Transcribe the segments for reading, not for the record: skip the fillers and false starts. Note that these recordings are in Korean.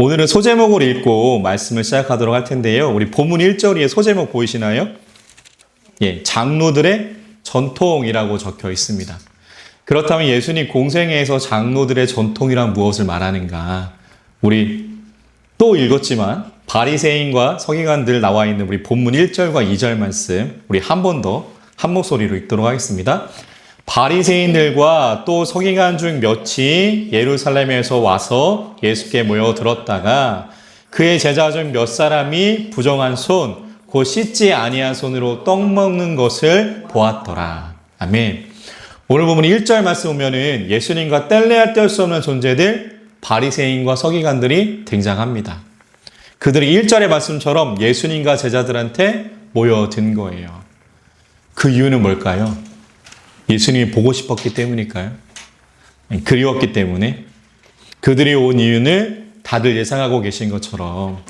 오늘은 소제목을 읽고 말씀을 시작하도록 할 텐데요. 우리 본문 1절 위에 소제목 보이시나요? 예, 장로들의 전통이라고 적혀 있습니다. 그렇다면 예수님 공생애에서 장로들의 전통이란 무엇을 말하는가? 우리 또 읽었지만 바리새인과 서기관들 나와 있는 우리 본문 1절과 2절 말씀 우리 한 번 더 한 목소리로 읽도록 하겠습니다. 바리새인들과 또 서기관 중 몇이 예루살렘에서 와서 예수께 모여들었다가 그의 제자 중 몇 사람이 부정한 손, 곧 씻지 아니한 손으로 떡 먹는 것을 보았더라. 아멘. 오늘 보면 1절 말씀 보면은 예수님과 뗄래야 뗄 수 없는 존재들 바리새인과 서기관들이 등장합니다. 그들이 1절의 말씀처럼 예수님과 제자들한테 모여든 거예요. 그 이유는 뭘까요? 예수님이 보고 싶었기 때문일까요? 그리웠기 때문에? 그들이 온 이유는 다들 예상하고 계신 것처럼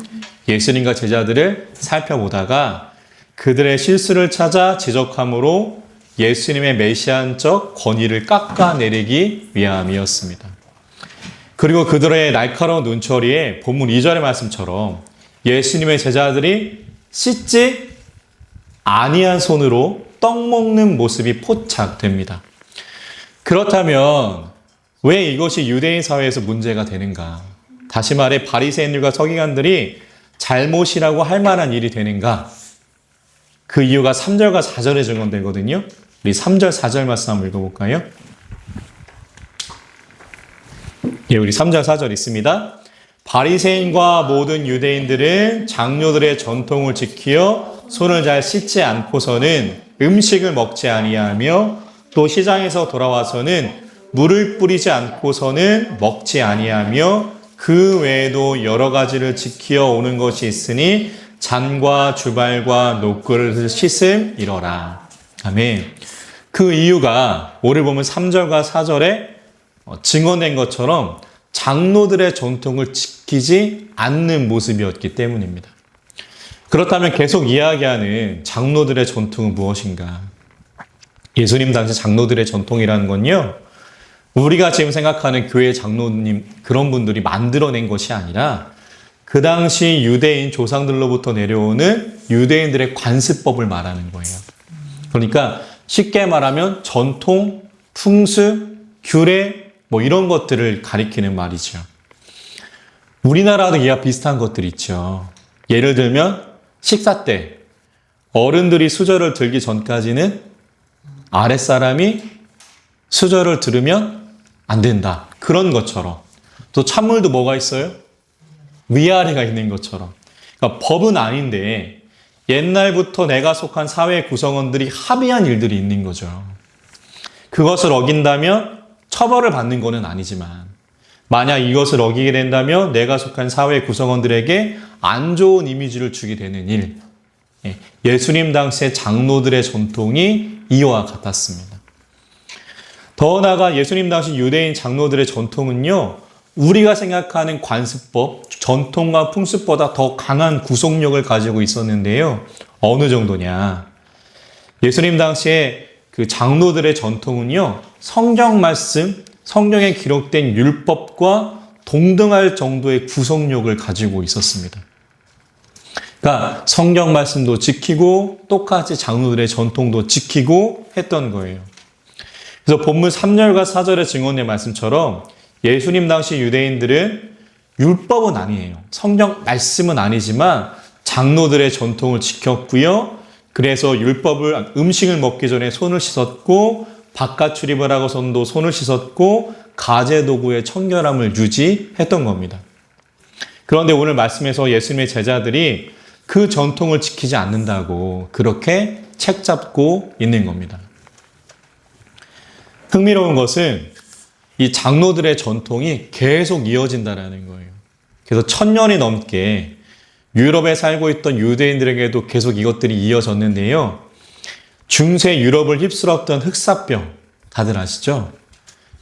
예수님과 제자들을 살펴보다가 그들의 실수를 찾아 지적함으로 예수님의 메시안적 권위를 깎아내리기 위함이었습니다. 그리고 그들의 날카로운 눈초리에 본문 2절의 말씀처럼 예수님의 제자들이 씻지 아니한 손으로 떡 먹는 모습이 포착됩니다. 그렇다면 왜 이것이 유대인 사회에서 문제가 되는가? 다시 말해 바리새인들과 서기관들이 잘못이라고 할 만한 일이 되는가? 그 이유가 3절과 4절에 증언되거든요. 우리 3절, 4절 말씀 한번 읽어볼까요? 예, 우리 3절, 4절 있습니다. 바리새인과 모든 유대인들은 장로들의 전통을 지키어 손을 잘 씻지 않고서는 음식을 먹지 아니하며 또 시장에서 돌아와서는 물을 뿌리지 않고서는 먹지 아니하며 그 외에도 여러 가지를 지키어 오는 것이 있으니 잔과 주발과 녹그릇을 씻음이러라. 아멘. 그 이유가 오늘 보면 3절과 4절에 증언된 것처럼 장로들의 전통을 지키지 않는 모습이었기 때문입니다. 그렇다면 계속 이야기하는 장로들의 전통은 무엇인가? 예수님 당시 장로들의 전통이라는 건요, 우리가 지금 생각하는 교회 장로님 그런 분들이 만들어낸 것이 아니라 그 당시 유대인 조상들로부터 내려오는 유대인들의 관습법을 말하는 거예요. 그러니까 쉽게 말하면 전통, 풍습, 규례 뭐 이런 것들을 가리키는 말이죠. 우리나라도 이와 비슷한 것들이 있죠. 예를 들면 식사 때 어른들이 수저를 들기 전까지는 아랫사람이 수저를 들으면 안 된다. 그런 것처럼. 또 찬물도 뭐가 있어요? 위아래가 있는 것처럼. 그러니까 법은 아닌데 옛날부터 내가 속한 사회 구성원들이 합의한 일들이 있는 거죠. 그것을 어긴다면 처벌을 받는 것은 아니지만 만약 이것을 어기게 된다면 내가 속한 사회 구성원들에게 안 좋은 이미지를 주게 되는 일. 예수님 당시의 장로들의 전통이 이와 같았습니다. 더 나아가 예수님 당시 유대인 장로들의 전통은요, 우리가 생각하는 관습법, 전통과 풍습보다 더 강한 구속력을 가지고 있었는데요. 어느 정도냐? 예수님 당시에 그 장로들의 전통은요, 성경 말씀, 성경에 기록된 율법과 동등할 정도의 구속력을 가지고 있었습니다. 그러니까 성경 말씀도 지키고 똑같이 장로들의 전통도 지키고 했던 거예요. 그래서 본문 3절과 4절의 증언의 말씀처럼 예수님 당시 유대인들은 율법은 아니에요. 성경 말씀은 아니지만 장로들의 전통을 지켰고요. 그래서 음식을 먹기 전에 손을 씻었고 바깥 출입을 하고선도 손을 씻었고 가재 도구의 청결함을 유지했던 겁니다. 그런데 오늘 말씀에서 예수님의 제자들이 그 전통을 지키지 않는다고 그렇게 책잡고 있는 겁니다. 흥미로운 것은 이 장로들의 전통이 계속 이어진다는 거예요. 그래서 1000년이 넘게 유럽에 살고 있던 유대인들에게도 계속 이것들이 이어졌는데요. 중세 유럽을 휩쓸었던 흑사병, 다들 아시죠?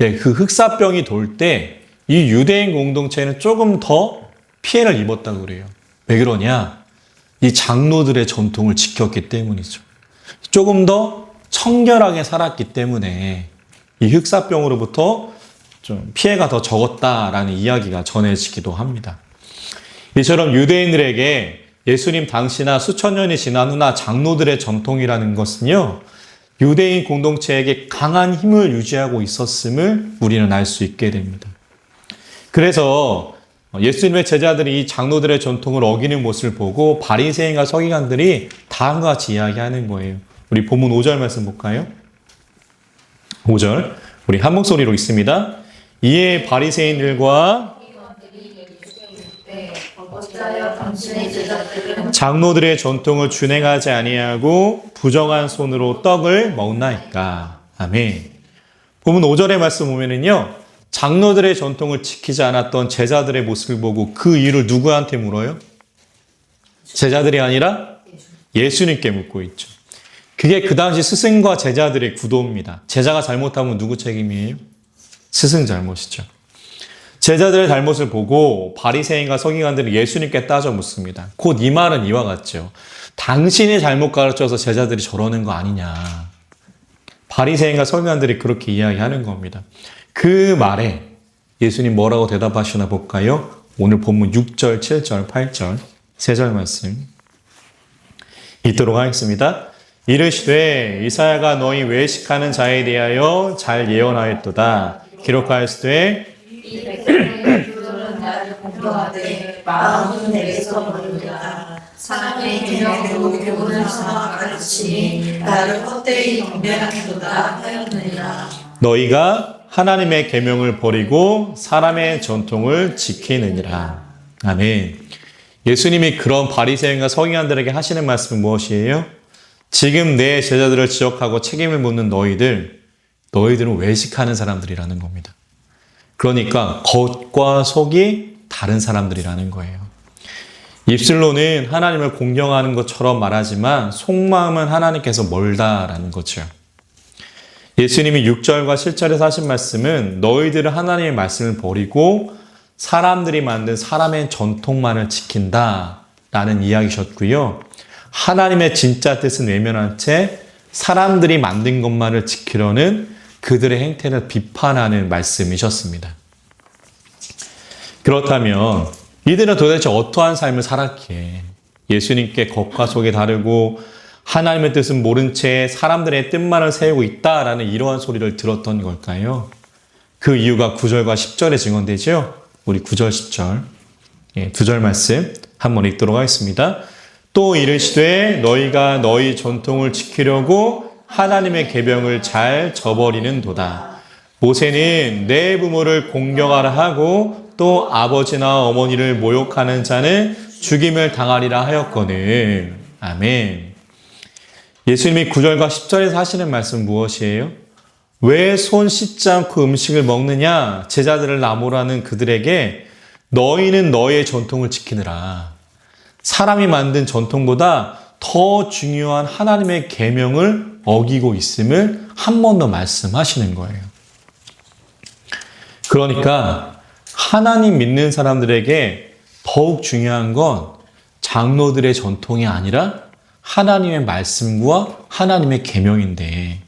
예, 그 흑사병이 돌 때 이 유대인 공동체는 조금 더 피해를 입었다고 그래요. 왜 그러냐? 이 장로들의 전통을 지켰기 때문이죠. 조금 더 청결하게 살았기 때문에 이 흑사병으로부터 좀 피해가 더 적었다라는 이야기가 전해지기도 합니다. 이처럼 유대인들에게 예수님 당시나 수천 년이 지난 후나 장로들의 전통이라는 것은요, 유대인 공동체에게 강한 힘을 유지하고 있었음을 우리는 알 수 있게 됩니다. 그래서 예수님의 제자들이 이 장로들의 전통을 어기는 모습을 보고 바리새인과 서기관들이 다음과 같이 이야기하는 거예요. 우리 본문 5절 말씀 볼까요? 5절 우리 한 목소리로 읽습니다. 이에 바리새인들과 장로들의 전통을 준행하지 아니하고 부정한 손으로 떡을 먹나이까. 아멘. 본문 5절의 말씀 보면은요, 장로들의 전통을 지키지 않았던 제자들의 모습을 보고 그 이유를 누구한테 물어요? 제자들이 아니라 예수님께 묻고 있죠. 그게 그 당시 스승과 제자들의 구도입니다. 제자가 잘못하면 누구 책임이에요? 스승 잘못이죠. 제자들의 잘못을 보고 바리새인과 서기관들이 예수님께 따져 묻습니다. 곧 이 말은 이와 같죠. 당신이 잘못 가르쳐서 제자들이 저러는 거 아니냐. 바리새인과 서기관들이 그렇게 이야기하는 겁니다. 그 말에 예수님 뭐라고 대답하시나 볼까요? 오늘 본문 6절, 7절, 8절, 3절 말씀 읽도록 하겠습니다. 이르시되 이사야가 너희 외식하는 자에 대하여 잘 예언하였도다. 기록하였으되 이 백성의 그들은 나를 공경하되 마음은 내게서 멀리다. 사람의 계명으로 교훈을 삼아 가르치니 나를 헛되이 경배하기보다 하였느니라. 너희가 하나님의 계명을 버리고 사람의 전통을 지키느니라. 아멘. 예수님이 그런 바리새인과 서기관들에게 하시는 말씀은 무엇이에요? 지금 내 제자들을 지적하고 책임을 묻는 너희들은 외식하는 사람들이라는 겁니다. 그러니까 겉과 속이 다른 사람들이라는 거예요. 입술로는 하나님을 공경하는 것처럼 말하지만 속마음은 하나님께서 멀다라는 거죠. 예수님이 6절과 7절에서 하신 말씀은 너희들은 하나님의 말씀을 버리고 사람들이 만든 사람의 전통만을 지킨다라는 이야기셨고요. 하나님의 진짜 뜻은 외면한 채 사람들이 만든 것만을 지키려는 그들의 행태를 비판하는 말씀이셨습니다. 그렇다면 이들은 도대체 어떠한 삶을 살았기에 예수님께 겉과 속이 다르고 하나님의 뜻은 모른 채 사람들의 뜻만을 세우고 있다라는 이러한 소리를 들었던 걸까요? 그 이유가 9절과 10절에 증언되죠? 우리 9절, 10절, 2절 말씀 한번 읽도록 하겠습니다. 또 이르시되 너희가 너희 전통을 지키려고 하나님의 계명을 잘 저버리는 도다. 모세는 내 부모를 공경하라 하고 또 아버지나 어머니를 모욕하는 자는 죽임을 당하리라 하였거늘. 아멘. 예수님이 9절과 10절에서 하시는 말씀 무엇이에요? 왜 손 씻지 않고 음식을 먹느냐? 제자들을 나무라는 그들에게 너희는 너희의 전통을 지키느라. 사람이 만든 전통보다 더 중요한 하나님의 계명을 어기고 있음을 한 번 더 말씀하시는 거예요. 그러니까 하나님 믿는 사람들에게 더욱 중요한 건 장로들의 전통이 아니라 하나님의 말씀과 하나님의 계명인데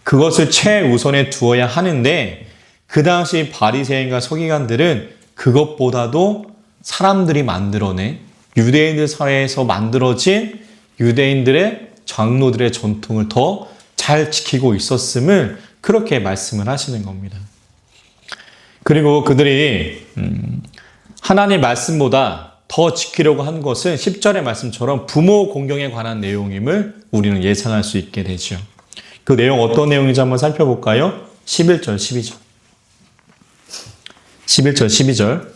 그것을 최우선에 두어야 하는데 그 당시 바리새인과 서기관들은 그것보다도 사람들이 만들어낸 유대인들 사회에서 만들어진 유대인들의 장로들의 전통을 더 잘 지키고 있었음을 그렇게 말씀을 하시는 겁니다. 그리고 그들이 하나님의 말씀보다 더 지키려고 한 것은 10절의 말씀처럼 부모 공경에 관한 내용임을 우리는 예상할 수 있게 되죠. 그 내용 어떤 내용인지 한번 살펴볼까요? 11절, 12절. 11절, 12절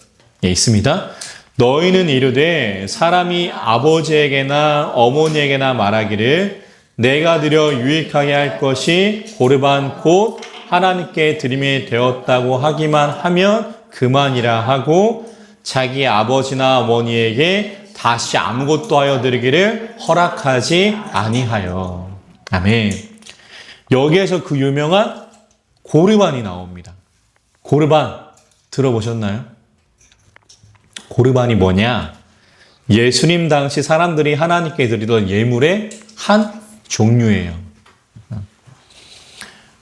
있습니다. 너희는 이르되 사람이 아버지에게나 어머니에게나 말하기를 내가 드려 유익하게 할 것이 고르반 곧 하나님께 드림이 되었다고 하기만 하면 그만이라 하고 자기 아버지나 어머니에게 다시 아무것도 하여 드리기를 허락하지 아니하여. 아멘. 여기에서 그 유명한 고르반이 나옵니다. 고르반 들어보셨나요? 고르반이 뭐냐? 예수님 당시 사람들이 하나님께 드리던 예물의 한 종류예요.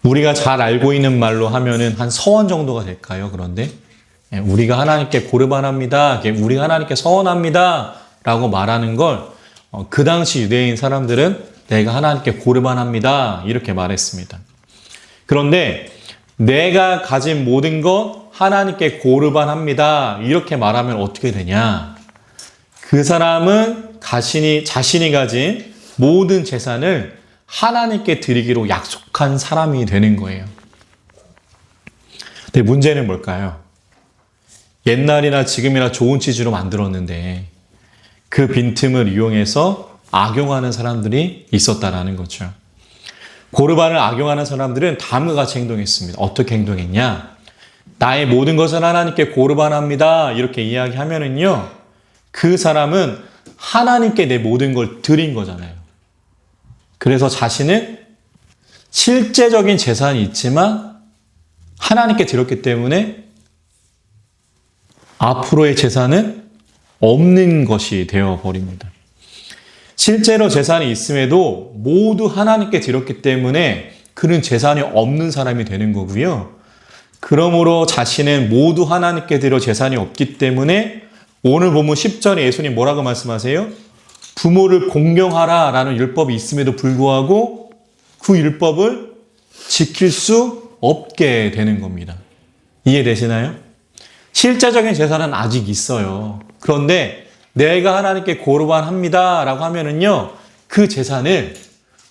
우리가 잘 알고 있는 말로 하면은 한 서원 정도가 될까요? 그런데 우리가 하나님께 고르반합니다. 우리가 하나님께 서원합니다. 라고 말하는 걸 그 당시 유대인 사람들은 내가 하나님께 고르반합니다. 이렇게 말했습니다. 그런데 내가 가진 모든 것 하나님께 고르반합니다. 이렇게 말하면 어떻게 되냐? 그 사람은 자신이 가진 모든 재산을 하나님께 드리기로 약속한 사람이 되는 거예요. 근데 문제는 뭘까요? 옛날이나 지금이나 좋은 치즈로 만들었는데 그 빈틈을 이용해서 악용하는 사람들이 있었다라는 거죠. 고르반을 악용하는 사람들은 다음과 같이 행동했습니다. 어떻게 행동했냐? 나의 모든 것을 하나님께 고르반합니다. 이렇게 이야기하면은요, 그 사람은 하나님께 내 모든 걸 드린 거잖아요. 그래서 자신은 실제적인 재산이 있지만 하나님께 드렸기 때문에 앞으로의 재산은 없는 것이 되어버립니다. 실제로 재산이 있음에도 모두 하나님께 드렸기 때문에 그는 재산이 없는 사람이 되는 거고요. 그러므로 자신은 모두 하나님께 드려 재산이 없기 때문에 오늘 본문 10절에 예수님 뭐라고 말씀하세요? 부모를 공경하라 라는 율법이 있음에도 불구하고 그 율법을 지킬 수 없게 되는 겁니다. 이해되시나요? 실제적인 재산은 아직 있어요. 그런데 내가 하나님께 고르반합니다 라고 하면은요, 그 재산을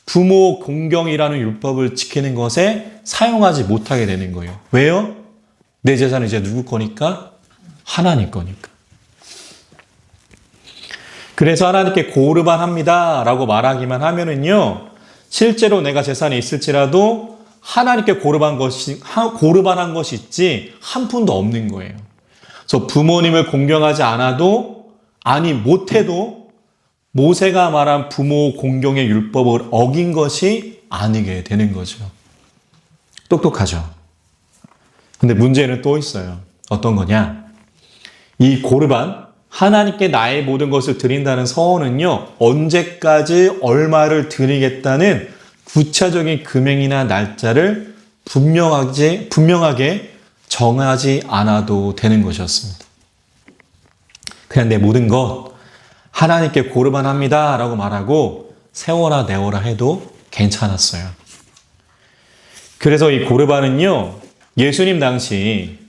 부모 공경이라는 율법을 지키는 것에 사용하지 못하게 되는 거예요. 왜요? 내 재산은 이제 누구 거니까? 하나님 거니까. 그래서 하나님께 고르반합니다 라고 말하기만 하면은요, 실제로 내가 재산이 있을지라도 하나님께 고르반한 것이 있지 한 푼도 없는 거예요. 그래서 부모님을 공경하지 못해도 모세가 말한 부모 공경의 율법을 어긴 것이 아니게 되는 거죠. 똑똑하죠? 근데 문제는 또 있어요. 어떤 거냐? 이 고르반, 하나님께 나의 모든 것을 드린다는 서원은요, 언제까지 얼마를 드리겠다는 구체적인 금액이나 날짜를 분명하게 정하지 않아도 되는 것이었습니다. 그냥 내 모든 것 하나님께 고르반합니다 라고 말하고 세워라 내워라 해도 괜찮았어요. 그래서 이 고르반은요, 예수님 당시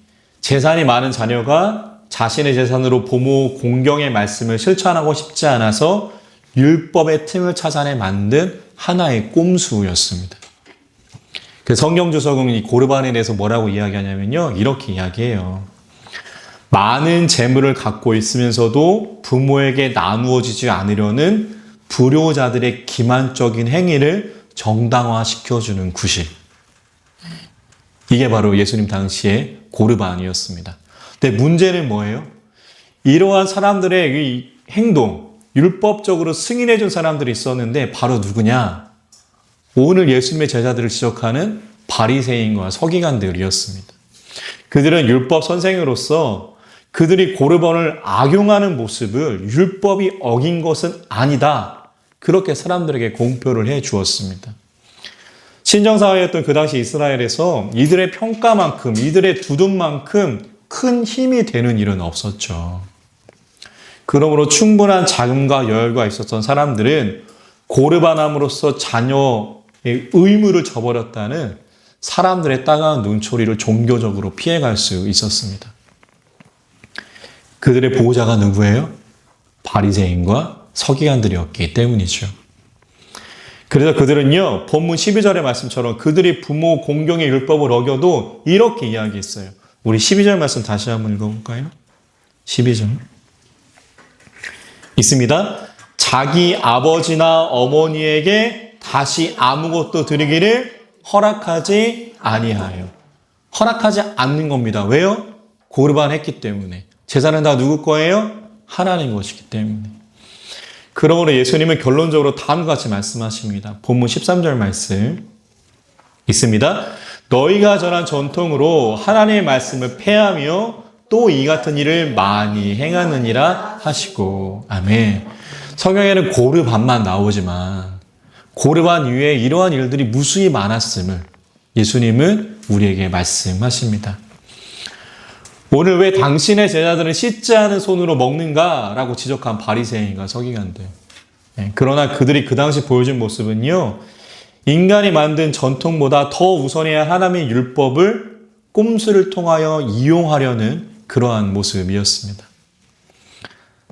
재산이 많은 자녀가 자신의 재산으로 부모 공경의 말씀을 실천하고 싶지 않아서 율법의 틈을 찾아내 만든 하나의 꼼수였습니다. 그 성경 주석은 이 고르반에 대해서 뭐라고 이야기하냐면요, 이렇게 이야기해요. 많은 재물을 갖고 있으면서도 부모에게 나누어지지 않으려는 불효자들의 기만적인 행위를 정당화시켜주는 구실. 이게 바로 예수님 당시의 고르반이었습니다. 근데 문제는 뭐예요? 이러한 사람들의 이 행동, 율법적으로 승인해 준 사람들이 있었는데 바로 누구냐? 오늘 예수님의 제자들을 지적하는 바리새인과 서기관들이었습니다. 그들은 율법 선생으로서 그들이 고르반을 악용하는 모습을 율법이 어긴 것은 아니다. 그렇게 사람들에게 공표를 해 주었습니다. 신정사회였던 그 당시 이스라엘에서 이들의 평가만큼, 이들의 두둠만큼 큰 힘이 되는 일은 없었죠. 그러므로 충분한 자금과 여유가 있었던 사람들은 고르반함으로써 자녀의 의무를 저버렸다는 사람들의 따가운 눈초리를 종교적으로 피해갈 수 있었습니다. 그들의 보호자가 누구예요? 바리새인과 서기관들이었기 때문이죠. 그래서 그들은요, 본문 12절의 말씀처럼 그들이 부모 공경의 율법을 어겨도 이렇게 이야기했어요. 우리 12절 말씀 다시 한번 읽어볼까요? 12절. 있습니다. 자기 아버지나 어머니에게 다시 아무것도 드리기를 허락하지 아니하여. 허락하지 않는 겁니다. 왜요? 고르반 했기 때문에. 재산은 다 누구 거예요? 하나님 것이기 때문에. 그러므로 예수님은 결론적으로 다음과 같이 말씀하십니다. 본문 13절 말씀 있습니다. 너희가 전한 전통으로 하나님의 말씀을 폐하며 또 이 같은 일을 많이 행하느니라 하시고. 아멘. 성경에는 고르반만 나오지만 고르반 이후에 이러한 일들이 무수히 많았음을 예수님은 우리에게 말씀하십니다. 오늘 왜 당신의 제자들은 씻지 않은 손으로 먹는가라고 지적한 바리새인과 서기관들. 그러나 그들이 그 당시 보여준 모습은요, 인간이 만든 전통보다 더 우선해야 할 하나님의 율법을 꼼수를 통하여 이용하려는 그러한 모습이었습니다.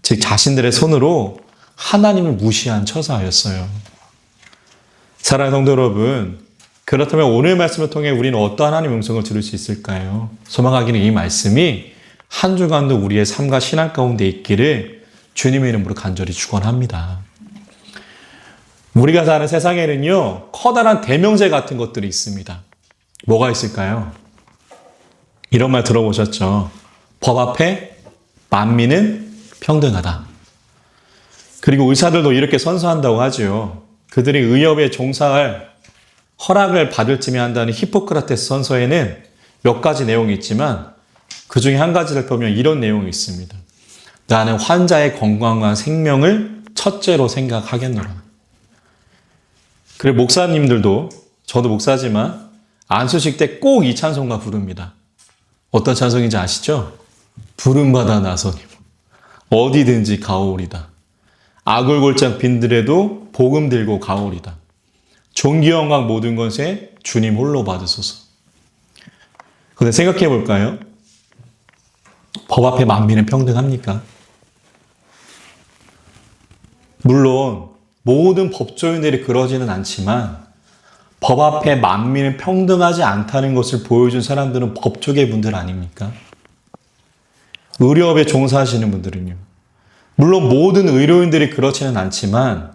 즉 자신들의 손으로 하나님을 무시한 처사였어요. 사랑하는 성도 여러분, 그렇다면 오늘 말씀을 통해 우리는 어떠한 하나님의 음성을 들을 수 있을까요? 소망하기는 이 말씀이 한 주간도 우리의 삶과 신앙 가운데 있기를 주님의 이름으로 간절히 축원합니다. 우리가 사는 세상에는요, 커다란 대명제 같은 것들이 있습니다. 뭐가 있을까요? 이런 말 들어보셨죠? 법 앞에 만민은 평등하다. 그리고 의사들도 이렇게 선서한다고 하죠. 그들이 의협에 종사할 허락을 받을 쯤에 한다는 히포크라테스 선서에는 몇 가지 내용이 있지만 그 중에 한 가지를 보면 이런 내용이 있습니다. 나는 환자의 건강과 생명을 첫째로 생각하겠노라. 그리고 목사님들도, 저도 목사지만 안수식 때 꼭 이 찬송가 부릅니다. 어떤 찬송인지 아시죠? 부름받아 나서니 어디든지 가오리다. 아굴골짝 빈들에도 복음 들고 가오리다. 존귀 영광 모든 것에 주님 홀로 받으소서. 근데 생각해 볼까요? 법 앞에 만민은 평등합니까? 물론 모든 법조인들이 그러지는 않지만 법 앞에 만민은 평등하지 않다는 것을 보여준 사람들은 법조계 분들 아닙니까? 의료업에 종사하시는 분들은요. 물론 모든 의료인들이 그렇지는 않지만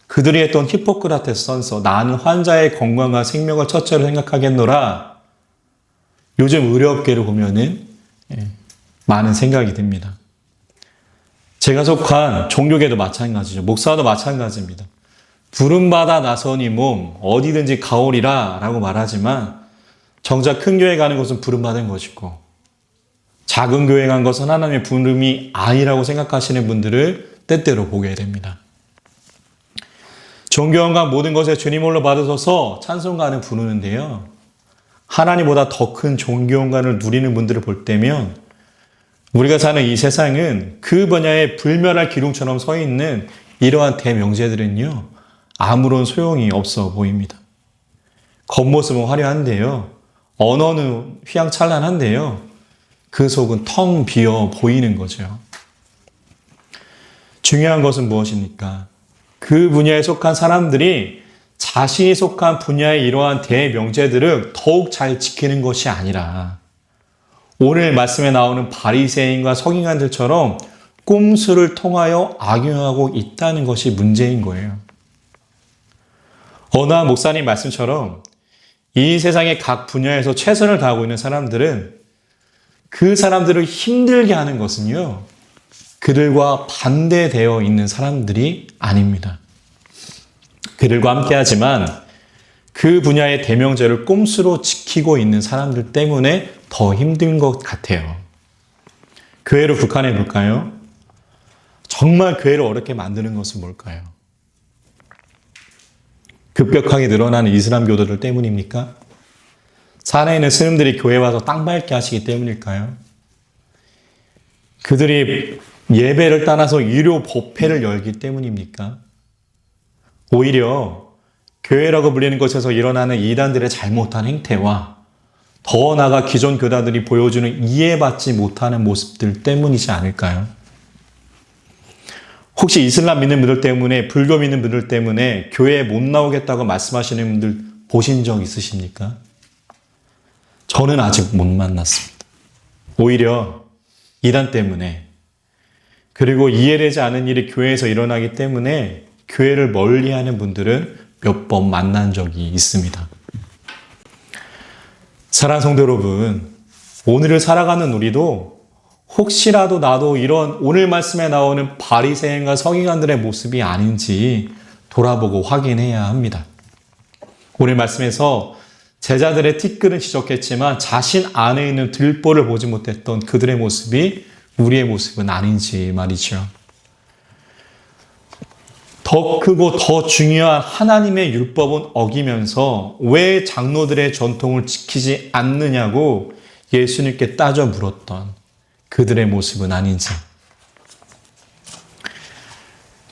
그들이 했던 히포크라테스 선서, 나는 환자의 건강과 생명을 첫째로 생각하겠노라. 요즘 의료업계를 보면은 많은 생각이 듭니다. 제가 속한 종교계도 마찬가지죠. 목사도 마찬가지입니다. 부름받아 나서니 몸 어디든지 가오리라 라고 말하지만 정작 큰 교회 가는 것은 부름받은 것이고 작은 교회 간 것은 하나님의 부름이 아니라고 생각하시는 분들을 때때로 보게 됩니다. 존귀 영광 모든 것에 주님 홀로 받으소서 찬송가는 부르는데요. 하나님보다 더 큰 존귀 영광을 누리는 분들을 볼 때면 우리가 사는 이 세상은 그 분야에 불멸할 기둥처럼 서 있는 이러한 대명제들은요, 아무런 소용이 없어 보입니다. 겉모습은 화려한데요, 언어는 휘황찬란한데요, 그 속은 텅 비어 보이는 거죠. 중요한 것은 무엇입니까? 그 분야에 속한 사람들이 자신이 속한 분야의 이러한 대명제들을 더욱 잘 지키는 것이 아니라 오늘 말씀에 나오는 바리새인과 서기관들처럼 꼼수를 통하여 악용하고 있다는 것이 문제인 거예요. 어느 한 목사님 말씀처럼 이 세상의 각 분야에서 최선을 다하고 있는 사람들은 그 사람들을 힘들게 하는 것은요, 그들과 반대되어 있는 사람들이 아닙니다. 그들과 함께하지만 그 분야의 대명제를 꼼수로 지키고 있는 사람들 때문에 더 힘든 것 같아요. 교회로 북한해 볼까요? 정말 교회를 어렵게 만드는 것은 뭘까요? 급격하게 늘어나는 이슬람 교도들 때문입니까? 산에 있는 스님들이 교회 와서 땅 밟게 하시기 때문일까요? 그들이 예배를 떠나서 유료 법회를 열기 때문입니까? 오히려 교회라고 불리는 곳에서 일어나는 이단들의 잘못한 행태와 더 나아가 기존 교단들이 보여주는 이해받지 못하는 모습들 때문이지 않을까요? 혹시 이슬람 믿는 분들 때문에, 불교 믿는 분들 때문에 교회에 못 나오겠다고 말씀하시는 분들 보신 적 있으십니까? 저는 아직 못 만났습니다. 오히려 이단 때문에, 그리고 이해되지 않은 일이 교회에서 일어나기 때문에 교회를 멀리하는 분들은 몇 번 만난 적이 있습니다. 사랑하는 성도 여러분, 오늘을 살아가는 우리도 혹시라도 나도 이런 오늘 말씀에 나오는 바리새인과 서기관들의 모습이 아닌지 돌아보고 확인해야 합니다. 오늘 말씀에서 제자들의 티끌은 지적했지만 자신 안에 있는 들보를 보지 못했던 그들의 모습이 우리의 모습은 아닌지 말이죠. 더 크고 더 중요한 하나님의 율법은 어기면서 왜 장로들의 전통을 지키지 않느냐고 예수님께 따져 물었던 그들의 모습은 아닌지.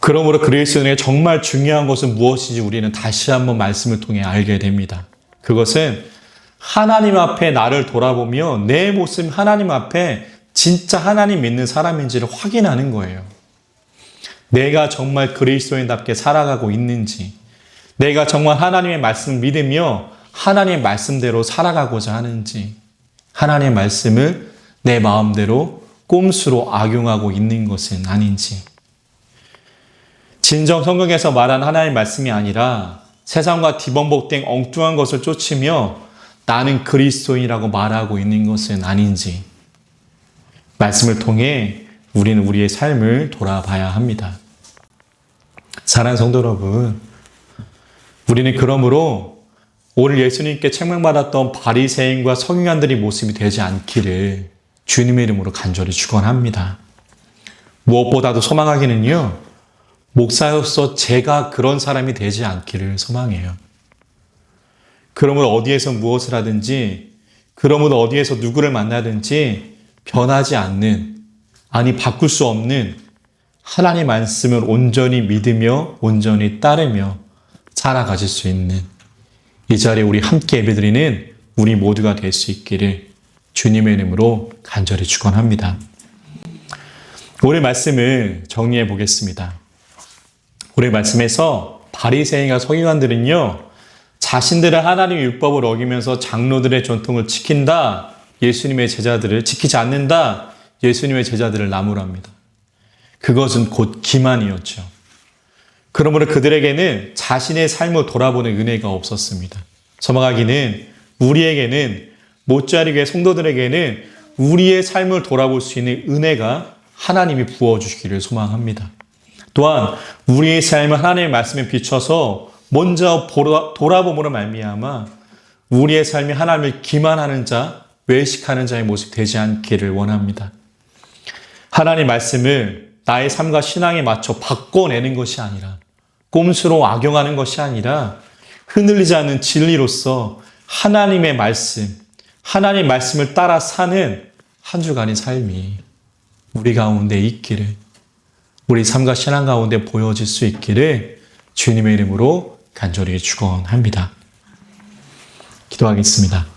그러므로 그리스도인에게 정말 중요한 것은 무엇인지 우리는 다시 한번 말씀을 통해 알게 됩니다. 그것은 하나님 앞에 나를 돌아보며 내 모습 하나님 앞에 진짜 하나님 믿는 사람인지를 확인하는 거예요. 내가 정말 그리스도인답게 살아가고 있는지, 내가 정말 하나님의 말씀을 믿으며 하나님의 말씀대로 살아가고자 하는지, 하나님의 말씀을 내 마음대로 꼼수로 악용하고 있는 것은 아닌지. 진정 성경에서 말한 하나님의 말씀이 아니라 세상과 뒤범벅된 엉뚱한 것을 쫓으며 나는 그리스도인이라고 말하고 있는 것은 아닌지. 말씀을 통해 우리는 우리의 삶을 돌아봐야 합니다. 사랑하는 성도 여러분, 우리는 그러므로 오늘 예수님께 책망받았던 바리새인과 서기관들의 모습이 되지 않기를 주님의 이름으로 간절히 축원합니다. 무엇보다도 소망하기는요, 목사로서 제가 그런 사람이 되지 않기를 소망해요. 그러므로 어디에서 무엇을 하든지, 그러므로 어디에서 누구를 만나든지 변하지 않는, 아니 바꿀 수 없는 하나님의 말씀을 온전히 믿으며 온전히 따르며 살아가실 수 있는 이 자리에 우리 함께 예배드리는 우리 모두가 될 수 있기를 주님의 이름으로 간절히 축원합니다. 오늘 말씀을 정리해 보겠습니다. 오늘 말씀에서 바리새인과 서기관들은요, 자신들의 하나님의 율법을 어기면서 장로들의 전통을 지킨다, 예수님의 제자들을 지키지 않는다, 예수님의 제자들을 나무랍니다. 그것은 곧 기만이었죠. 그러므로 그들에게는 자신의 삶을 돌아보는 은혜가 없었습니다. 소망하기는 우리에게는, 못자리 교회 성도들에게는 우리의 삶을 돌아볼 수 있는 은혜가 하나님이 부어주시기를 소망합니다. 또한 우리의 삶을 하나님의 말씀에 비춰서 먼저 돌아봄으로 말미암아 우리의 삶이 하나님을 기만하는 자, 외식하는 자의 모습 되지 않기를 원합니다. 하나님의 말씀을 나의 삶과 신앙에 맞춰 바꿔내는 것이 아니라, 꼼수로 악용하는 것이 아니라 흔들리지 않는 진리로서 하나님의 말씀, 하나님의 말씀을 따라 사는 한 주간의 삶이 우리 가운데 있기를, 우리 삶과 신앙 가운데 보여질 수 있기를 주님의 이름으로 간절히 축원합니다. 기도하겠습니다.